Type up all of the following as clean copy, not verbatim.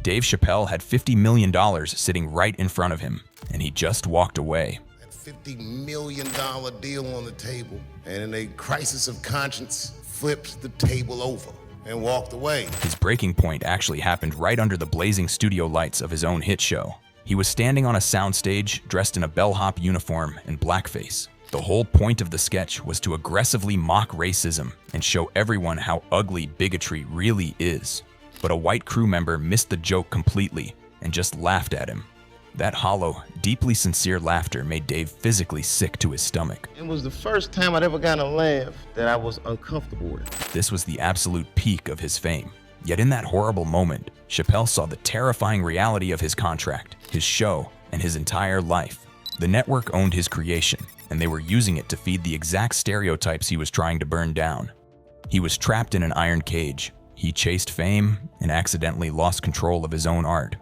Dave Chappelle had $50 million sitting right in front of him, and he just walked away. That $50 million deal on the table, and in a crisis of conscience, flipped the table over and walked away. His breaking point actually happened right under the blazing studio lights of his own hit show. He was standing on a soundstage, dressed in a bellhop uniform and blackface. The whole point of the sketch was to aggressively mock racism and show everyone how ugly bigotry really is. But a white crew member missed the joke completely and just laughed at him. That hollow, deeply sincere laughter made Dave physically sick to his stomach. It was the first time I'd ever gotten a laugh that I was uncomfortable with. This was the absolute peak of his fame. Yet in that horrible moment, Chappelle saw the terrifying reality of his contract, his show, and his entire life. The network owned his creation, and they were using it to feed the exact stereotypes he was trying to burn down. He was trapped in an iron cage. He chased fame and accidentally lost control of his own art.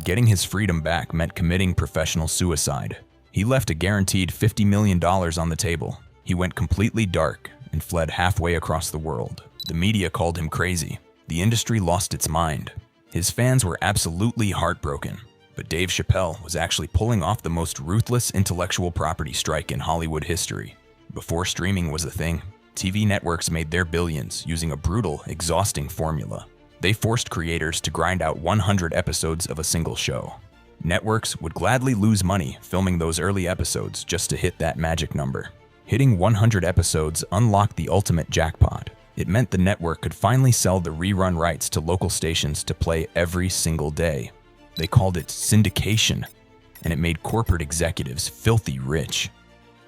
Getting his freedom back meant committing professional suicide. He left a guaranteed $50 million on the table. He went completely dark and fled halfway across the world. The media called him crazy. The industry lost its mind. His fans were absolutely heartbroken. But Dave Chappelle was actually pulling off the most ruthless intellectual property strike in Hollywood history. Before streaming was a thing, TV networks made their billions using a brutal, exhausting formula. They forced creators to grind out 100 episodes of a single show. Networks would gladly lose money filming those early episodes just to hit that magic number. Hitting 100 episodes unlocked the ultimate jackpot. It meant the network could finally sell the rerun rights to local stations to play every single day. They called it syndication, and it made corporate executives filthy rich.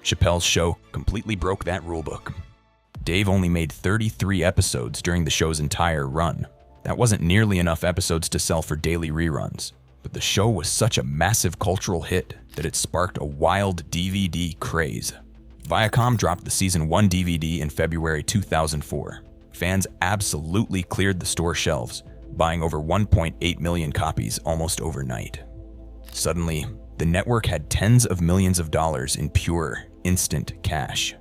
Chappelle's show completely broke that rulebook. Dave only made 33 episodes during the show's entire run. That wasn't nearly enough episodes to sell for daily reruns, but the show was such a massive cultural hit that it sparked a wild DVD craze. Viacom dropped the Season 1 DVD in February 2004. Fans absolutely cleared the store shelves, buying over 1.8 million copies almost overnight. Suddenly, the network had tens of millions of dollars in pure, instant cash.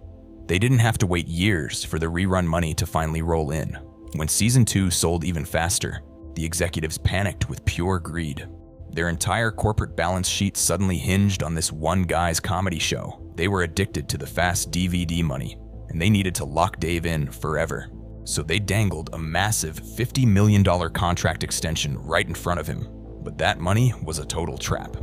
They didn't have to wait years for the rerun money to finally roll in. When Season 2 sold even faster, the executives panicked with pure greed. Their entire corporate balance sheet suddenly hinged on this one guy's comedy show. They were addicted to the fast DVD money, and they needed to lock Dave in forever. So they dangled a massive $50 million contract extension right in front of him. But that money was a total trap.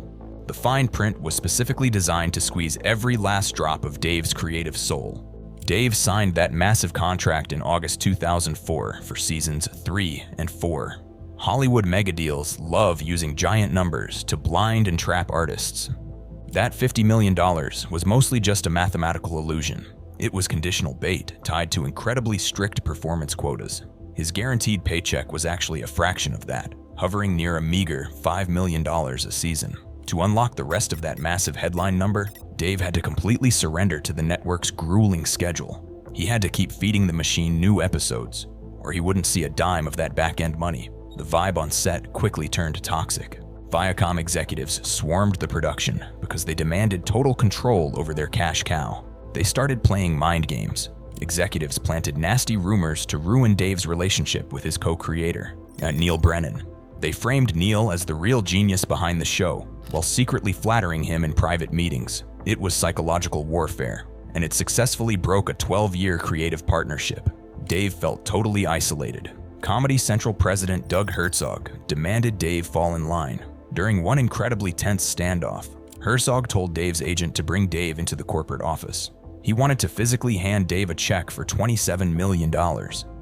The fine print was specifically designed to squeeze every last drop of Dave's creative soul. Dave signed that massive contract in August 2004 for Seasons 3 and 4. Hollywood megadeals love using giant numbers to blind and trap artists. That $50 million was mostly just a mathematical illusion. It was conditional bait tied to incredibly strict performance quotas. His guaranteed paycheck was actually a fraction of that, hovering near a meager $5 million a season. To unlock the rest of that massive headline number, Dave had to completely surrender to the network's grueling schedule. He had to keep feeding the machine new episodes, or he wouldn't see a dime of that back-end money. The vibe on set quickly turned toxic. Viacom executives swarmed the production because they demanded total control over their cash cow. They started playing mind games. Executives planted nasty rumors to ruin Dave's relationship with his co-creator, Neil Brennan. They framed Neil as the real genius behind the show, while secretly flattering him in private meetings. It was psychological warfare, and it successfully broke a 12-year creative partnership. Dave felt totally isolated. Comedy Central president Doug Herzog demanded Dave fall in line. During one incredibly tense standoff, Herzog told Dave's agent to bring Dave into the corporate office. He wanted to physically hand Dave a check for $27 million.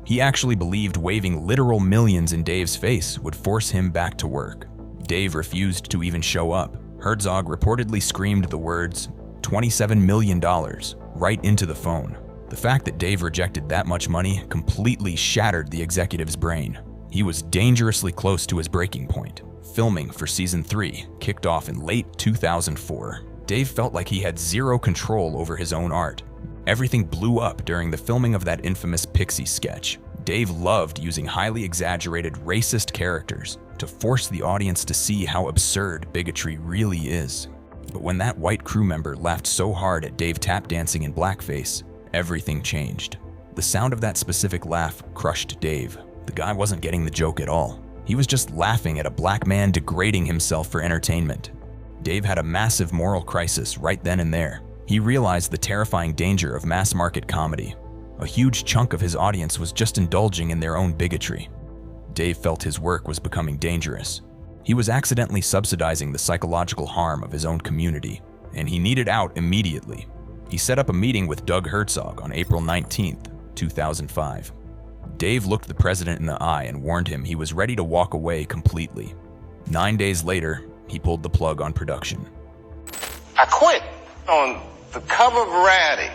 He actually believed waving literal millions in Dave's face would force him back to work. Dave refused to even show up. Herzog reportedly screamed the words, $27 million, right into the phone. The fact that Dave rejected that much money completely shattered the executive's brain. He was dangerously close to his breaking point. Filming for Season 3 kicked off in late 2004. Dave felt like he had zero control over his own art. Everything blew up during the filming of that infamous Pixie sketch. Dave loved using highly exaggerated racist characters to force the audience to see how absurd bigotry really is. But when that white crew member laughed so hard at Dave tap dancing in blackface, everything changed. The sound of that specific laugh crushed Dave. The guy wasn't getting the joke at all. He was just laughing at a black man degrading himself for entertainment. Dave had a massive moral crisis right then and there. He realized the terrifying danger of mass-market comedy. A huge chunk of his audience was just indulging in their own bigotry. Dave felt his work was becoming dangerous. He was accidentally subsidizing the psychological harm of his own community, and he needed out immediately. He set up a meeting with Doug Herzog on April 19, 2005. Dave looked the president in the eye and warned him he was ready to walk away completely. 9 days later, he pulled the plug on production. I quit. On the cover of Variety,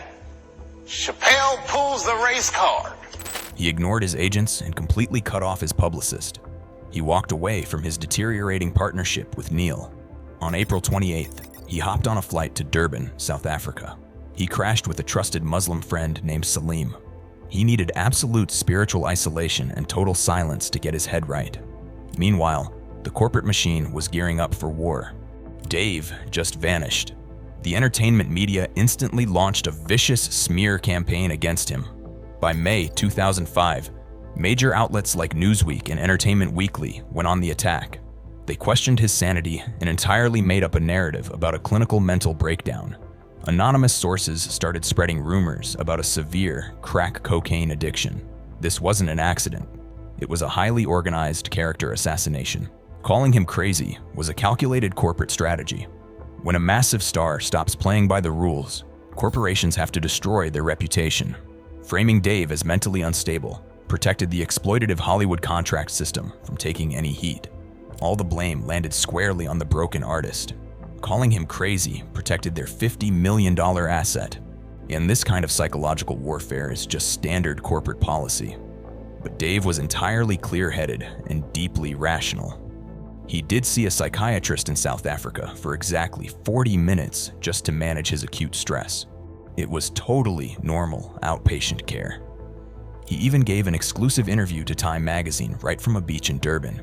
Chappelle pulls the race card. He ignored his agents and completely cut off his publicist. He walked away from his deteriorating partnership with Neil. On April 28th, he hopped on a flight to Durban, South Africa. He crashed with a trusted Muslim friend named Salim. He needed absolute spiritual isolation and total silence to get his head right. Meanwhile, the corporate machine was gearing up for war. Dave just vanished. The entertainment media instantly launched a vicious smear campaign against him. By May 2005, major outlets like Newsweek and Entertainment Weekly went on the attack. They questioned his sanity and entirely made up a narrative about a clinical mental breakdown. Anonymous sources started spreading rumors about a severe crack cocaine addiction. This wasn't an accident. It was a highly organized character assassination. Calling him crazy was a calculated corporate strategy. When a massive star stops playing by the rules, corporations have to destroy their reputation. Framing Dave as mentally unstable protected the exploitative Hollywood contract system from taking any heat. All the blame landed squarely on the broken artist. Calling him crazy protected their $50 million asset. And this kind of psychological warfare is just standard corporate policy. But Dave was entirely clear-headed and deeply rational. He did see a psychiatrist in South Africa for exactly 40 minutes just to manage his acute stress. It was totally normal outpatient care. He even gave an exclusive interview to Time magazine right from a beach in Durban.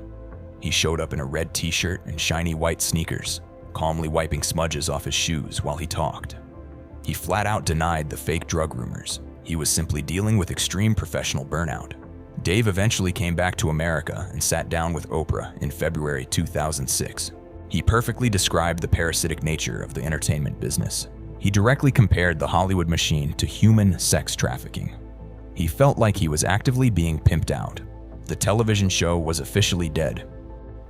He showed up in a red t-shirt and shiny white sneakers, calmly wiping smudges off his shoes while he talked. He flat out denied the fake drug rumors. He was simply dealing with extreme professional burnout. Dave eventually came back to America and sat down with Oprah in February 2006. He perfectly described the parasitic nature of the entertainment business. He directly compared the Hollywood machine to human sex trafficking. He felt like he was actively being pimped out. The television show was officially dead.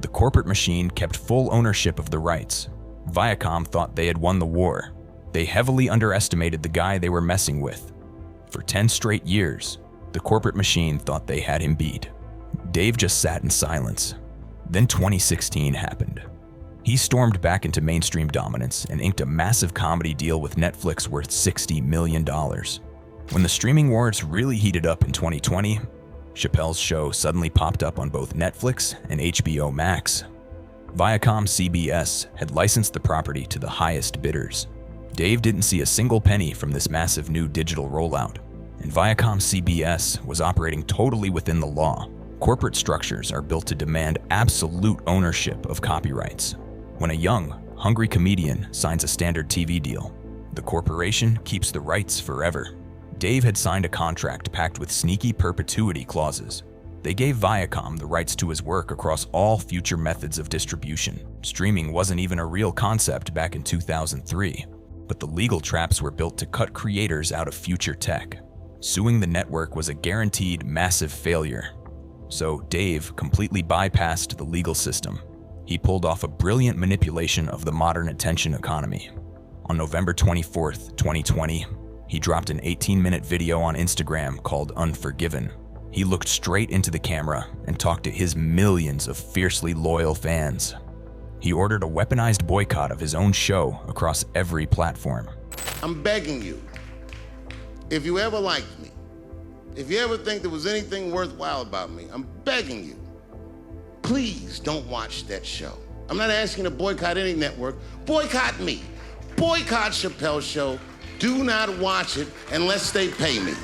The corporate machine kept full ownership of the rights. Viacom thought they had won the war. They heavily underestimated the guy they were messing with. For 10 straight years, the corporate machine thought they had him beat. Dave just sat in silence. Then 2016 happened. He stormed back into mainstream dominance and inked a massive comedy deal with Netflix worth $60 million. When the streaming wars really heated up in 2020, Chappelle's show suddenly popped up on both Netflix and HBO Max. Viacom CBS had licensed the property to the highest bidders. Dave didn't see a single penny from this massive new digital rollout, and Viacom CBS was operating totally within the law. Corporate structures are built to demand absolute ownership of copyrights. When a young, hungry comedian signs a standard TV deal, the corporation keeps the rights forever. Dave had signed a contract packed with sneaky perpetuity clauses. They gave Viacom the rights to his work across all future methods of distribution. Streaming wasn't even a real concept back in 2003, but the legal traps were built to cut creators out of future tech. Suing the network was a guaranteed massive failure. So Dave completely bypassed the legal system. He pulled off a brilliant manipulation of the modern attention economy. On November 24th, 2020, he dropped an 18-minute video on Instagram called Unforgiven. He looked straight into the camera and talked to his millions of fiercely loyal fans. He ordered a weaponized boycott of his own show across every platform. I'm begging you, if you ever liked me, if you ever think there was anything worthwhile about me, I'm begging you, please don't watch that show. I'm not asking you to boycott any network. Boycott me. Boycott Chappelle's show. Do not watch it unless they pay me.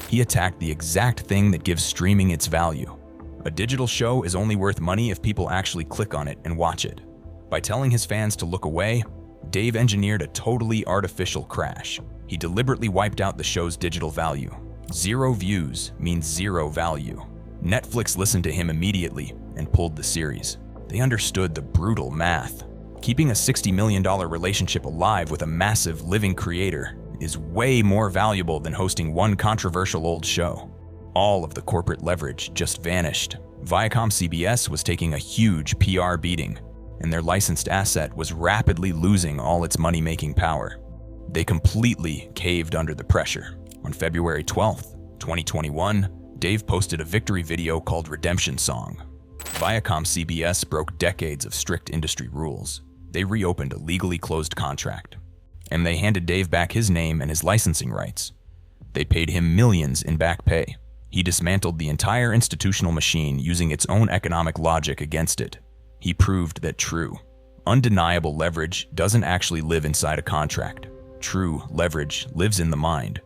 He attacked the exact thing that gives streaming its value. A digital show is only worth money if people actually click on it and watch it. By telling his fans to look away, Dave engineered a totally artificial crash. He deliberately wiped out the show's digital value. 0 views means 0 value. Netflix listened to him immediately and pulled the series. They understood the brutal math. Keeping a $60 million relationship alive with a massive living creator is way more valuable than hosting one controversial old show. All of the corporate leverage just vanished. Viacom-CBS was taking a huge PR beating, and their licensed asset was rapidly losing all its money-making power. They completely caved under the pressure. On February 12th, 2021, Dave posted a victory video called Redemption Song. Viacom-CBS broke decades of strict industry rules. They reopened a legally closed contract, and they handed Dave back his name and his licensing rights. They paid him millions in back pay. He dismantled the entire institutional machine using its own economic logic against it. He proved that true, undeniable leverage doesn't actually live inside a contract. True leverage lives in the mind.